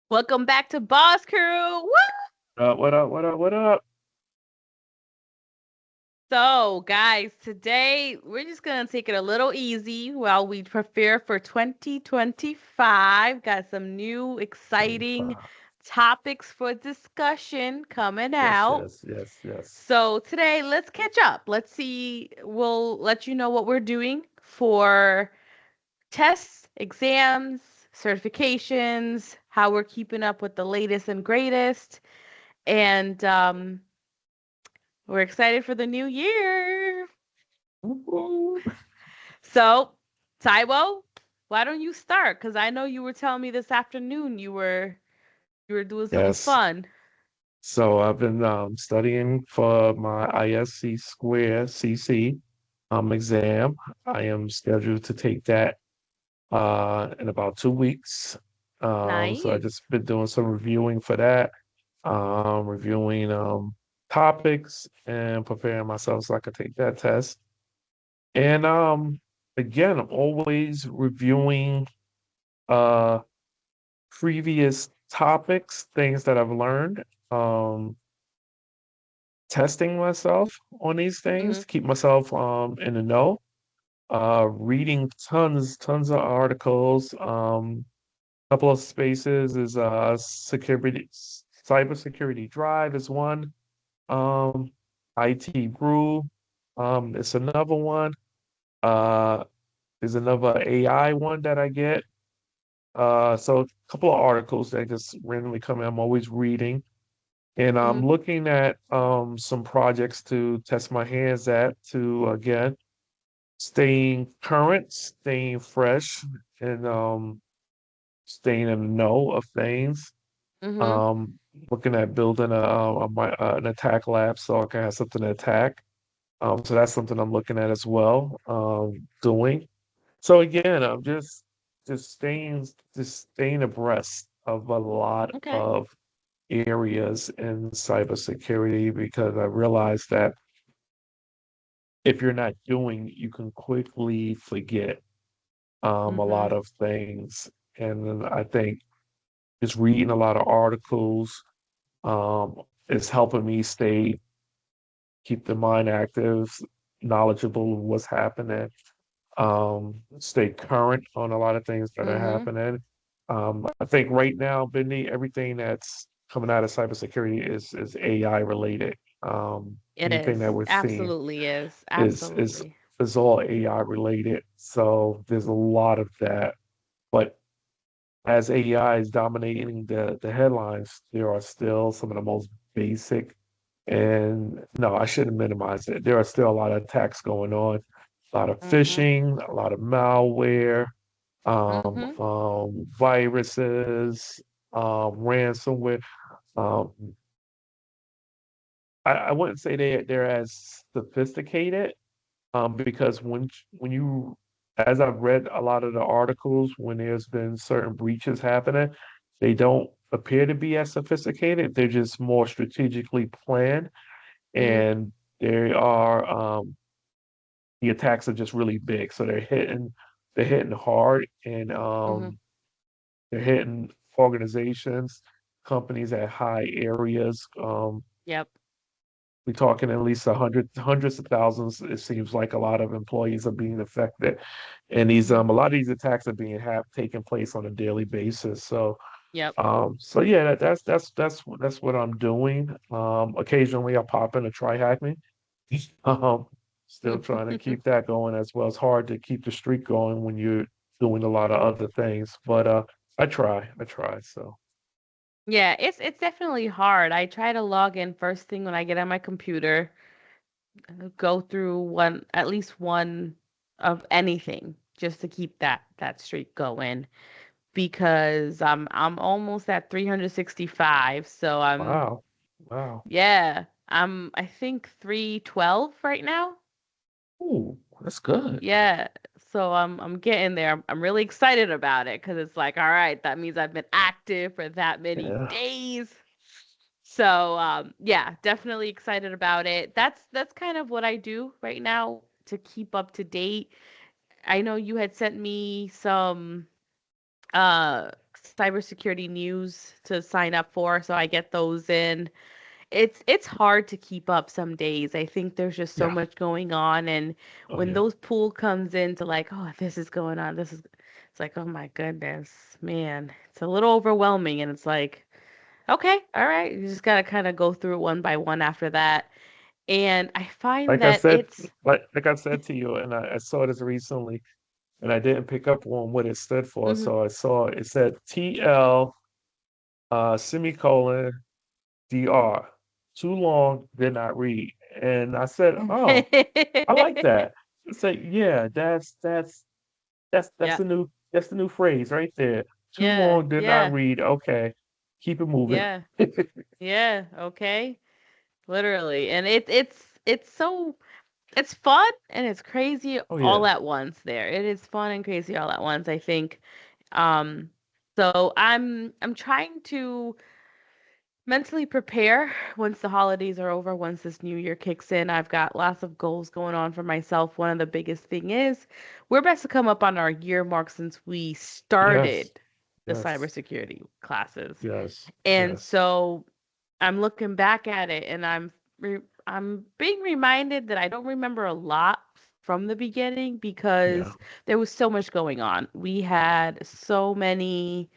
Welcome back to BawseCrew. Woo! What up? What up? What up? So, guys, today we're just gonna take it a little easy while we prepare for 2025. Got some new exciting 25. topics for discussion coming Yes, out. yes, yes, yes. So today, let's catch up. Let's see. We'll let you know what we're doing for tests, exams, certifications, how we're keeping up with the latest and greatest. And we're excited for the new year. Woo. So, Taiwo, why don't you start? Because I know you were telling me this afternoon you were doing something Yes. fun. So I've been studying for my ISC square CC exam. I am scheduled to take that in about 2 weeks. So I Nice. just been doing some reviewing for that, reviewing topics and preparing myself so I could take that test. And again, I'm always reviewing uh previous topics, things that I've learned, um, testing myself on these things Hmm. to keep myself in the know, reading tons of articles. Couple of spaces is security cybersecurity drive is one. Um, IT brew, it's another one. Uh, there's another AI one that I get. So a couple of articles that just randomly come in. I'm always reading, and I'm Hmm. looking at some projects to test my hands at to again staying current, staying fresh, and staying in the know of things. Hmm. Um, Looking at building an attack lab so I can have something to attack. So that's something I'm looking at as well. Doing. So again, I'm just staying abreast of a lot Okay. of areas in cybersecurity because I realize that if you're not doing, you can quickly forget a Hmm. lot of things. And then I think just reading a lot of articles um, is helping me keep the mind active, knowledgeable of what's happening, stay current on a lot of things that are Hmm. happening. I think right now, Benny, everything that's coming out of cybersecurity is AI related. It Anything that is. we're seeing Absolutely is. is is Absolutely. is all AI related. So there's a lot of that. But as AI is dominating the headlines, there are still some of the most basic and no, I shouldn't minimize it. There are still a lot of attacks going on, a lot of Hmm. phishing, a lot of malware, Hmm. viruses, ransomware. Um, I wouldn't say they're as sophisticated, because when you, as I've read a lot of the articles, when there's been certain breaches happening, they don't appear to be as sophisticated. They're just more strategically planned, Hmm. and they are the attacks are just really big. So they're hitting hard, and Hmm. they're hitting organizations, companies at high areas. Yep. We're talking at least hundreds of thousands. It seems like a lot of employees are being affected, and these Hmm. a lot of these attacks are being have taking place on a daily basis. Yep. So yeah, that's what I'm doing. Occasionally I'll pop in a try hack me. Um, Still trying to keep that going as well. It's hard to keep the streak going when you're doing a lot of other things, but I try. So Yeah, it's definitely hard. I try to log in first thing when I get on my computer, go through one at least one of anything just to keep that streak going because I'm almost at 365, so I'm wow, wow. yeah, I think 312 right now. Ooh, that's good. Yeah. So I'm getting there. I'm really excited about it because it's like, all right, that means I've been active for that many Yeah. days. So yeah, definitely excited about it. That's kind of what I do right now to keep up to date. I know you had sent me some cybersecurity news to sign up for, so I get those in. It's hard to keep up some days. I think there's just so Yeah. much going on, and Oh when yeah. those pool comes into like, oh, this is going on, this is, it's like, oh my goodness, man, it's a little overwhelming, and it's like, okay, all right, you just gotta kind of go through it one by one after that. And I find Like I that said, it's like I said to you, and I saw this recently, and I didn't pick up on what it stood for. mhm. So I saw it said TL semicolon DR. Too long, did not read. And I said, oh, I like that. I said, yeah, that's Yeah, the new phrase right there. Too yeah, long, did not yeah, read. Okay, keep it moving. yeah, yeah, okay, literally. And it's so it's fun and it's crazy Oh all yeah, at once there. It is fun and crazy all at once, I think. Um, so I'm trying to mentally prepare once the holidays are over, once this new year kicks in. I've got lots of goals going on for myself. One of the biggest thing is we're about to come up on our year mark since we yes, started the yes, cybersecurity classes. yes, And yes. so I'm looking back at it and I'm being reminded that I don't remember a lot from the beginning Yeah. because there was so much going on. We had so many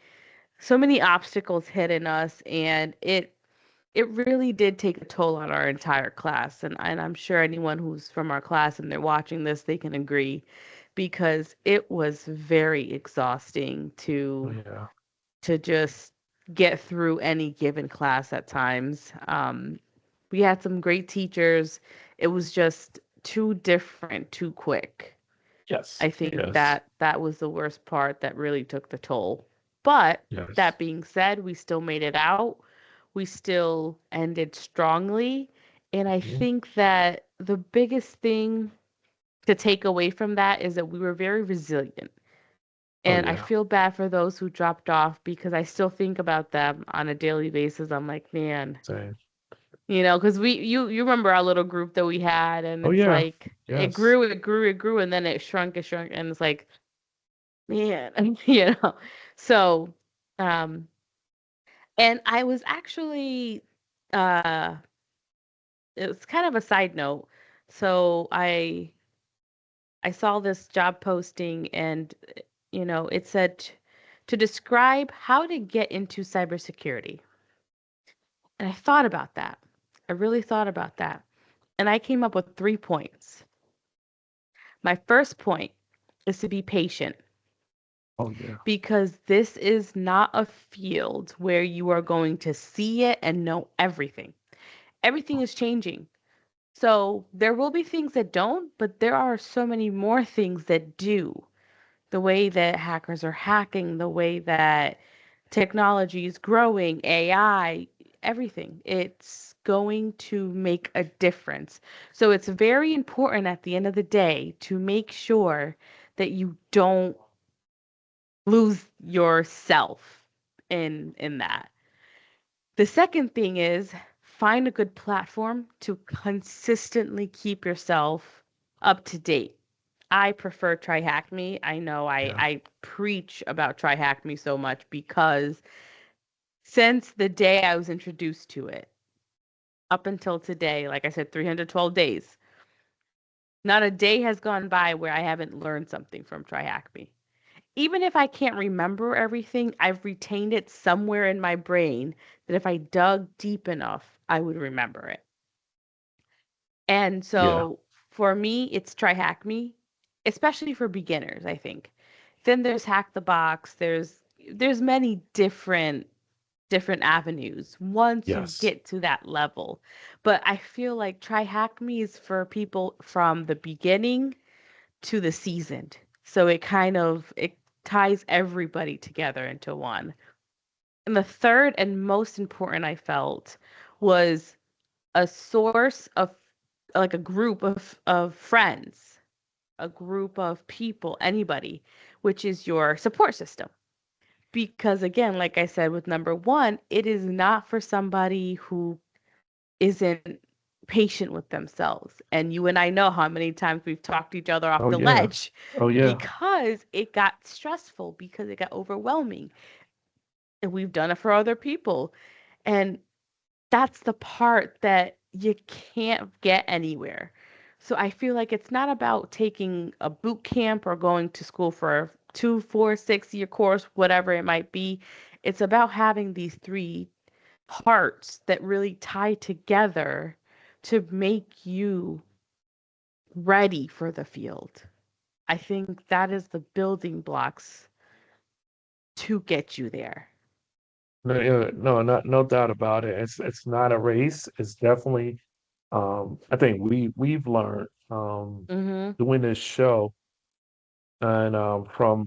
obstacles hitting us, and it really did take a toll on our entire class. And I'm sure anyone who's from our class and they're watching this, they can agree because it was very exhausting Oh to yeah. just get through any given class at times. We had some great teachers. It was just too different, too quick. Yes. I think Yes. that was the worst part that really took the toll. But Yes. that being said, we still made it out. We still ended strongly. And I Mhm. think that the biggest thing to take away from that is that we were very resilient. Oh And I yeah. feel bad for those who dropped off because I still think about them on a daily basis. I'm like, man, Same. because you remember our little group that we had, and Oh it's yeah. like Yes. it grew, and then it shrunk, and it's like, man, you know. So, um, and I was actually, uh, it was kind of a side note. So I saw this job posting, and it said to describe how to get into cybersecurity. And I thought about that. I really thought about that. And I came up with 3 points. My first point is to be patient Oh yeah. because this is not a field where you are going to see it and know everything. Everything is changing. So there will be things that don't, but there are so many more things that do. The way that hackers are hacking, the way that technology is growing, AI, everything. It's going to make a difference. So it's very important at the end of the day to make sure that you don't lose yourself in that. The second thing is find a good platform to consistently keep yourself up to date. I prefer Try Hack Me. I know Yeah. I preach about Try Hack Me so much because since the day I was introduced to it up until today, like I said, 312 days, not a day has gone by where I haven't learned something from Try Hack Me. Even if I can't remember everything, I've retained it somewhere in my brain that if I dug deep enough, I would remember it. And Yeah. so for me, it's Try Hack Me, especially for beginners, I think. Then there's Hack the Box. There's many different avenues once you Yes. get to that level. But I feel like Try Hack Me is for people from the beginning to the seasoned. So it ties everybody together into one. And the third and most important I felt was a source of like a group of friends, a group of people, anybody, which is your support system. Because again, like I said with number one, it is not for somebody who isn't patient with themselves. And you and I know how many times we've talked each other off Oh the yeah. ledge Oh yeah. because it got stressful, because it got overwhelming. and we've done it for other people. And that's the part that you can't get anywhere. So I feel like it's not about taking a boot camp or going to school for a 2, 4, 6 year course, whatever it might be. It's about having these three parts that really tie together to make you ready for the field. I think that is the building blocks to get you there. No, yeah, no, no doubt about it. It's not a race. It's definitely I think we've learned Mhm. doing this show and from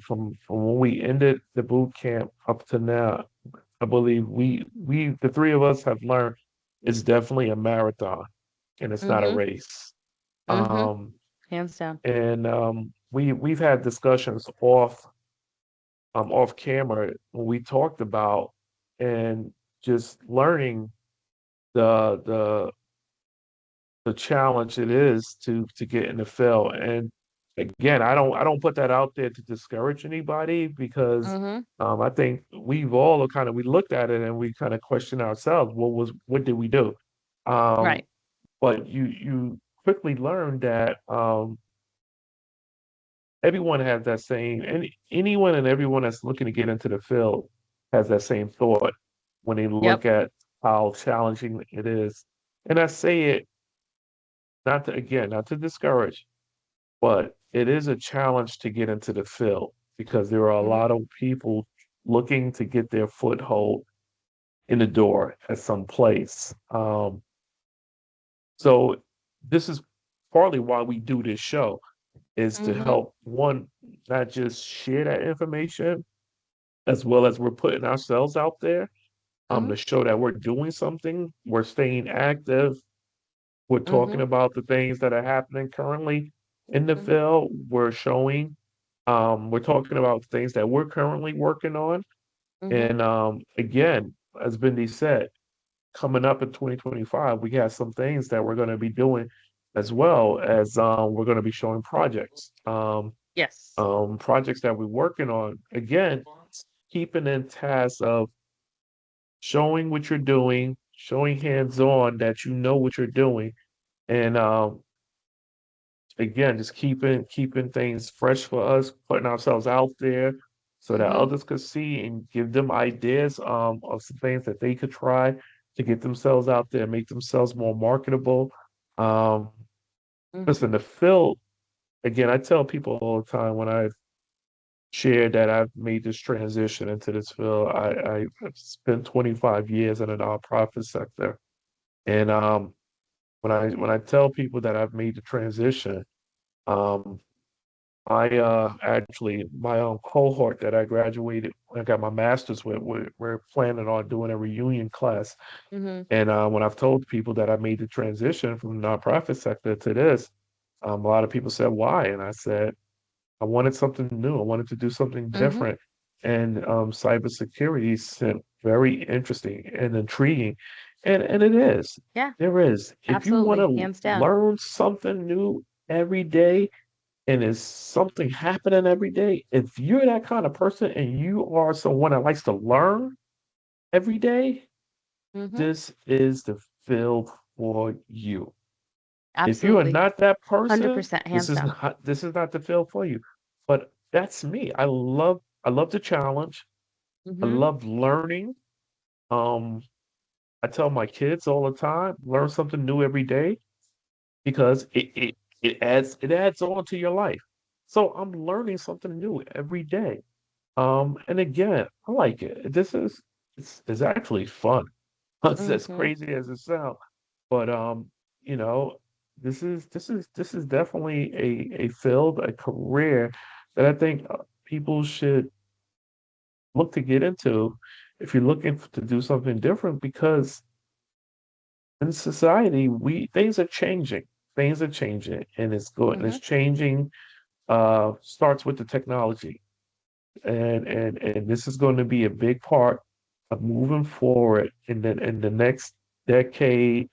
when we ended the boot camp up to now, I believe we the three of us have learned it's definitely a marathon and it's not a Mhm. race. Mhm. Um Hands down. and we've had discussions off camera when we talked about and just learning the the challenge it is to get in the field. And again, I don't put that out there to discourage anybody because Mhm. I think we've all kind of we looked at it and we kind of questioned ourselves, what did we do? Um, Right. but you quickly learn that everyone has that same and anyone and everyone that's looking to get into the field has that same thought when they look Yep. at how challenging it is. And I say it not to again, not to discourage, but it is a challenge to get into the field because there are a Mhm. lot of people looking to get their foothold in the door at some place. So this is partly why we do this show is to Mhm. help one not just share that information as well as we're putting ourselves out there Mhm. to show that we're doing something, we're staying active, we're talking Mhm. about the things that are happening currently in the Mhm. field. We're showing, we're talking about things that we're currently working on. Mhm. And again, as Bindi said, coming up in 2025, we have some things that we're going to be doing as well as we're going to be showing projects. Yes. Projects that we're working on. Again, keeping in task of showing what you're doing, showing hands-on that you know what you're doing, and again, just keeping things fresh for us, putting ourselves out there so that Mhm. others could see and give them ideas of some things that they could try to get themselves out there, make themselves more marketable. Um, Mhm. listen, the field, again, I tell people all the time when I share that I've made this transition into this field, I've spent 25 years in the nonprofit sector. And when I tell people that I've made the transition, um, I actually my cohort that I graduated, I got my master's with, we're planning on doing a reunion class. Mhm. And when I've told people that I made the transition from the nonprofit sector to this, a lot of people said, why? And I said, I wanted something new. I wanted to do something Mhm. different. And cybersecurity seemed very interesting and intriguing. And it is. Yeah. There is. If you want Absolutely. to Hands down. learn something new every day, and is something happening every day, if you're that kind of person and you are someone that likes to learn every day, Mhm. this is the field for you. If you are Absolutely. not that person, 100% this hands is down. not the field for you. But that's me. I love the challenge. I Mhm. love learning. Um, I tell my kids all the time, learn something new every day because it adds on to your life. So I'm learning something new every day. And again, I like it. It's actually fun. It's as Mhm. crazy as it sounds. But you know, this is definitely a field, a career that I think people should look to get into if you're looking to do something different because in society we things are changing. Things are changing and it's going Mhm. it's changing starts with the technology. And this is going to be a big part of moving forward in the next decade,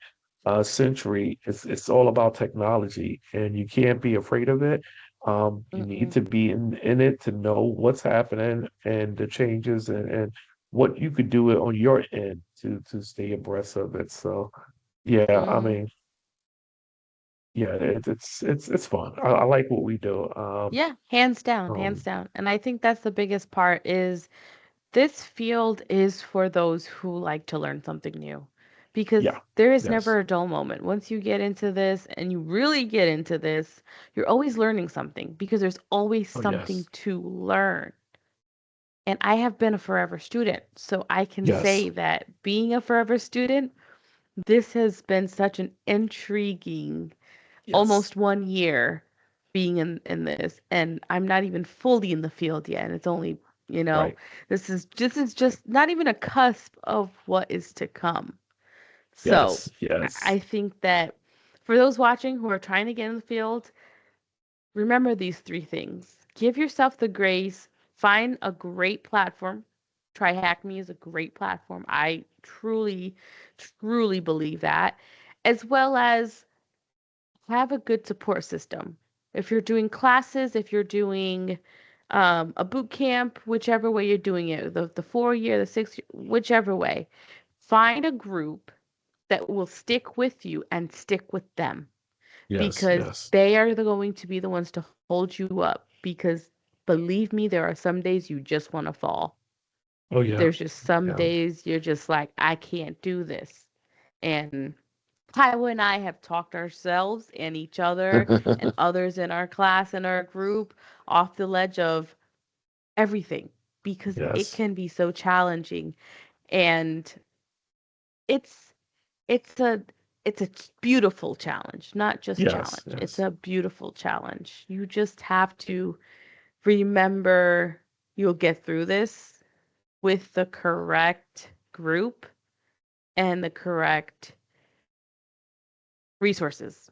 century. It's all about technology, and you can't be afraid of it. You need Mm-mm. to be in it to know what's happening and the changes and what you could do it on your end to stay abreast of it. So yeah, I Hmm. mean, yeah, it's fun. I like what we do. Yeah, hands down, hands Um, down. And I think that's the biggest part is this field is for those who like to learn something new. Because yeah, there is yes, never a dull moment. Once you get into this and you really get into this, you're always learning something because there's always oh something yes, to learn. And I have been a forever student, so I can yes, say that being a forever student, this has been such an intriguing yes, almost 1 year being in this, and I'm not even fully in the field yet. And it's only, you know, right, this is just not even a cusp of what is to come. So yes, I yes, think that for those watching who are trying to get in the field, remember these three things. Give yourself the grace, find a great platform. Try Hack Me is a great platform. I truly, truly believe that, as well as have a good support system. If you're doing classes, if you're doing a boot camp, whichever way you're doing it, the 4 year, the 6 year, whichever way, find a group that will stick with you and stick with them yes, because yes. they are going to be the ones to hold you up. Because believe me, there are some days you just want to fall. Oh yeah, There's just some yeah, days you're just like, I can't do this. And Kyle and I have talked ourselves and each other and others in our class and our group off the ledge of everything because it yes, can be so challenging. And it's it's a it's a beautiful challenge, not just yes, challenge. It's yes, a beautiful challenge. You just have to remember you'll get through this with the correct group and the correct resources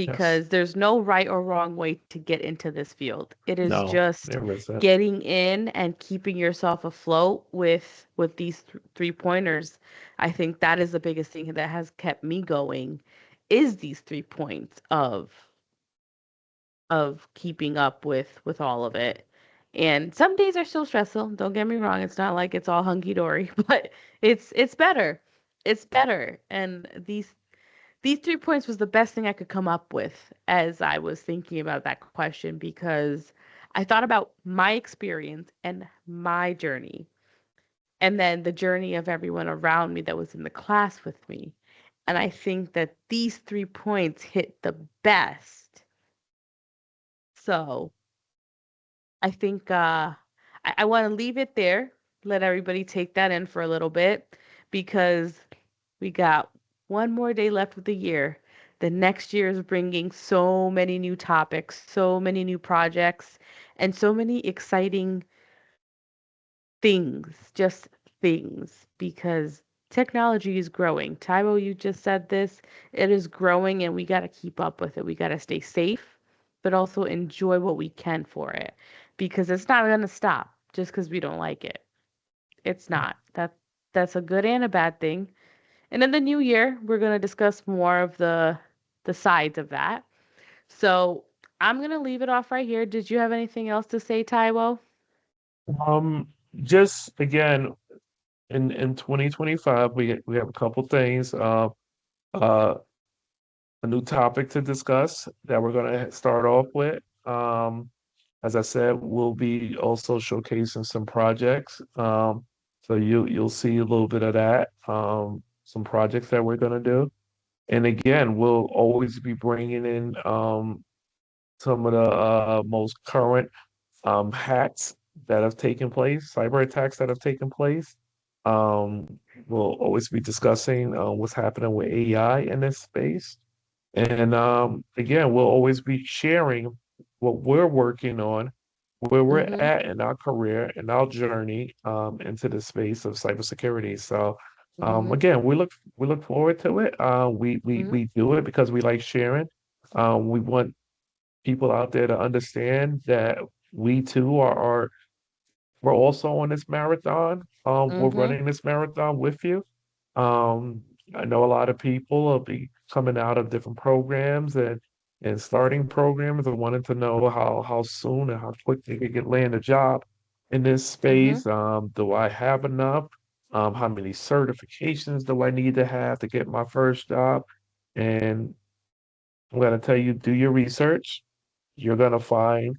yes. because there's no right or wrong way to get into this field. It is No, just there isn't. getting in and keeping yourself afloat with these three pointers. I think that is the biggest thing that has kept me going is these 3 points of keeping up with all of it. And some days are still stressful. Don't get me wrong. It's not like it's all hunky dory, but it's better. It's better. And these 3 points was the best thing I could come up with as I was thinking about that question because I thought about my experience and my journey, and then the journey of everyone around me that was in the class with me. And I think that these 3 points hit the best. So I think I want to leave it there, let everybody take that in for a little bit because we got one more day left of the year. The next year is bringing so many new topics, so many new projects, and so many exciting things, just things, because technology is growing. Tybo, you just said this. It is growing, and we got to keep up with it. We got to stay safe, but also enjoy what we can for it because it's not going to stop just because we don't like it. It's not. That's a good and a bad thing. And in the new year, we're going to discuss more of the sides of that. So I'm going to leave it off right here. Did you have anything else to say, Taiwo? Um, just again in 2025, we have a couple things. Uh, a new topic to discuss that we're gonna start off with. As I said, we'll be also showcasing some projects. So you'll see a little bit of that. Some projects that we're gonna do. And again, we'll always be bringing in some of the most current hacks that have taken place, cyber attacks that have taken place. Um, we'll always be discussing what's happening with AI in this space. And again, we'll always be sharing what we're working on, where we're Mm-hmm. at in our career and our journey into the space of cybersecurity. So Mm-hmm. again, we look forward to it. Mm-hmm. We do it because we like sharing. We want people out there to understand that we too are we're also on this marathon. We're Mm-hmm. running this marathon with you. Um, I know a lot of people will be coming out of different programs and starting programs and wanting to know how soon and how quick they could get land a job. in this Mhm. space? Do I have enough? How many certifications do I need to have to get my first job? And I'm gonna tell you, do your research. You're gonna find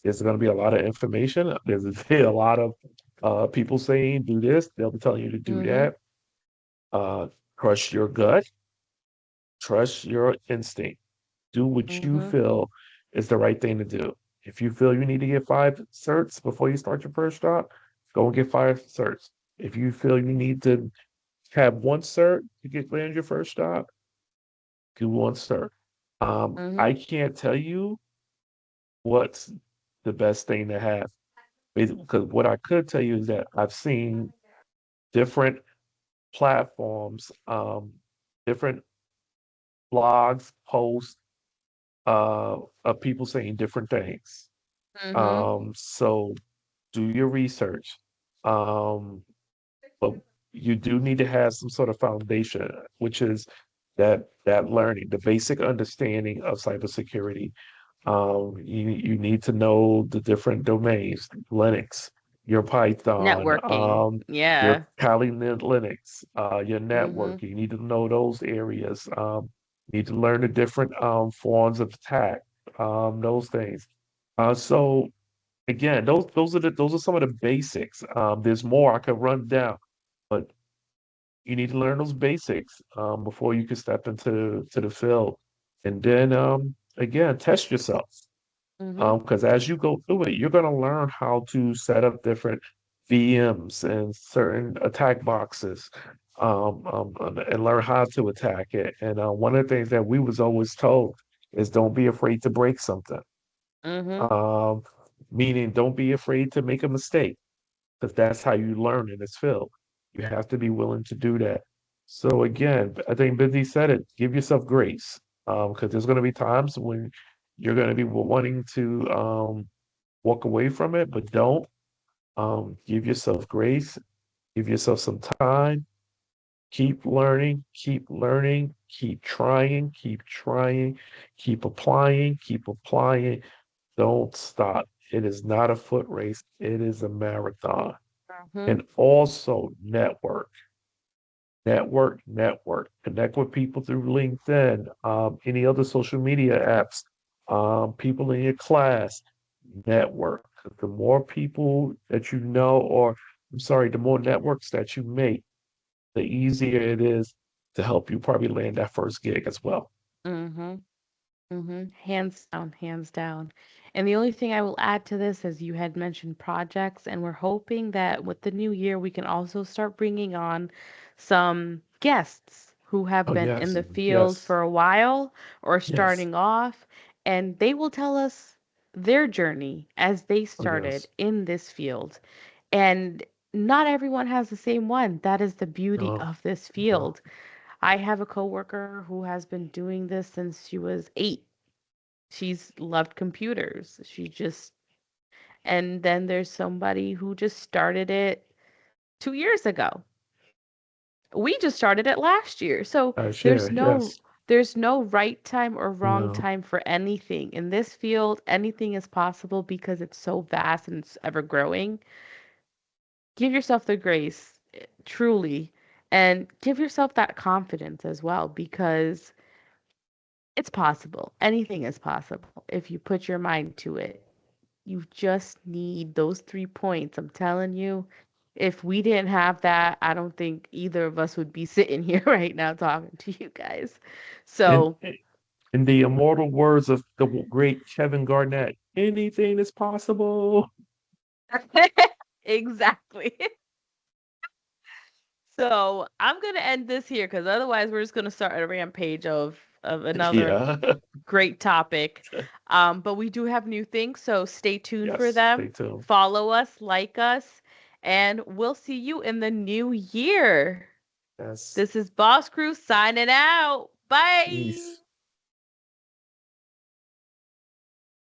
there's gonna be a lot of information. There's a lot of people saying do this. They'll be telling you to do Mhm. that. Uh, trust your gut. Trust your instinct. Do what you Mhm. feel is the right thing to do. If you feel you need to get 5 certs before you start your first job, go and get 5 certs. If you feel you need to have 1 cert to get land your first job, do 1 cert. I Mhm. can't tell you what's the best thing to have. Because what I could tell you is that I've seen different platforms, different blogs, posts, of people saying different things. Mhm. So do your research. Um, but you do need to have some sort of foundation, which is that learning, the basic understanding of cybersecurity. You need to know the different domains, Linux, your Python, Networking. your Yeah. Kali Linux, your Mhm. networking. You need to know those areas. You need to learn the different forms of attack, those things. So again, those are some of the basics. There's more I could run down, but you need to learn those basics before you can step into the field. And then again, test yourself. Mhm. Because as you go through it, you're going to learn how to set up different VMs and certain attack boxes, and learn how to attack it. And one of the things that we was always told is don't be afraid to break something. Mhm. Um, Meaning don't be afraid to make a mistake, because that's how you learn in this field. You have to be willing to do that. So again, I think Busy said it, give yourself grace. Because there's going to be times when you're going to be wanting to walk away from it, but don't. Give yourself grace, give yourself some time, keep learning, keep trying, keep applying. Don't stop. It is not a foot race, it is a marathon. Mhm. And also network. Connect with people through LinkedIn, any other social media apps, people in your class. Network. The more people that you know, or I'm sorry, the more networks that you make, the easier it is to help you probably land that first gig as well. Mhm. Hands down, hands down. And the only thing I will add to this is you had mentioned projects, and we're hoping that with the new year, we can also start bringing on some guests who have Oh been in yes, the field yes, for a while or yes. starting off, and they will tell us their journey as they Oh started yes. in this field. And not everyone has the same one. That is the beauty No, of this no. field. I have a coworker who has been doing this since she was 8. She's loved computers. She just and then there's somebody who just started it 2 years ago. We just started it last year. So there's Share, no yes. there's no right time or wrong No. time for anything. In this field, anything is possible because it's so vast and it's ever growing. Give yourself the grace, truly, and give yourself that confidence as well because it's possible. Anything is possible if you put your mind to it. You just need those 3 points. I'm telling you, if we didn't have that, I don't think either of us would be sitting here right now talking to you guys. And So, in the immortal words of the great Kevin Garnett, anything is possible. exactly. So, I'm going to end this here because otherwise we're just going to start a rampage of another Yeah. great topic. But we do have new things, so stay tuned for Yes, stay them. tuned. Follow us, like us, and we'll see you in the new year. Yes. This is BawseCrew signing out. Bye. Peace.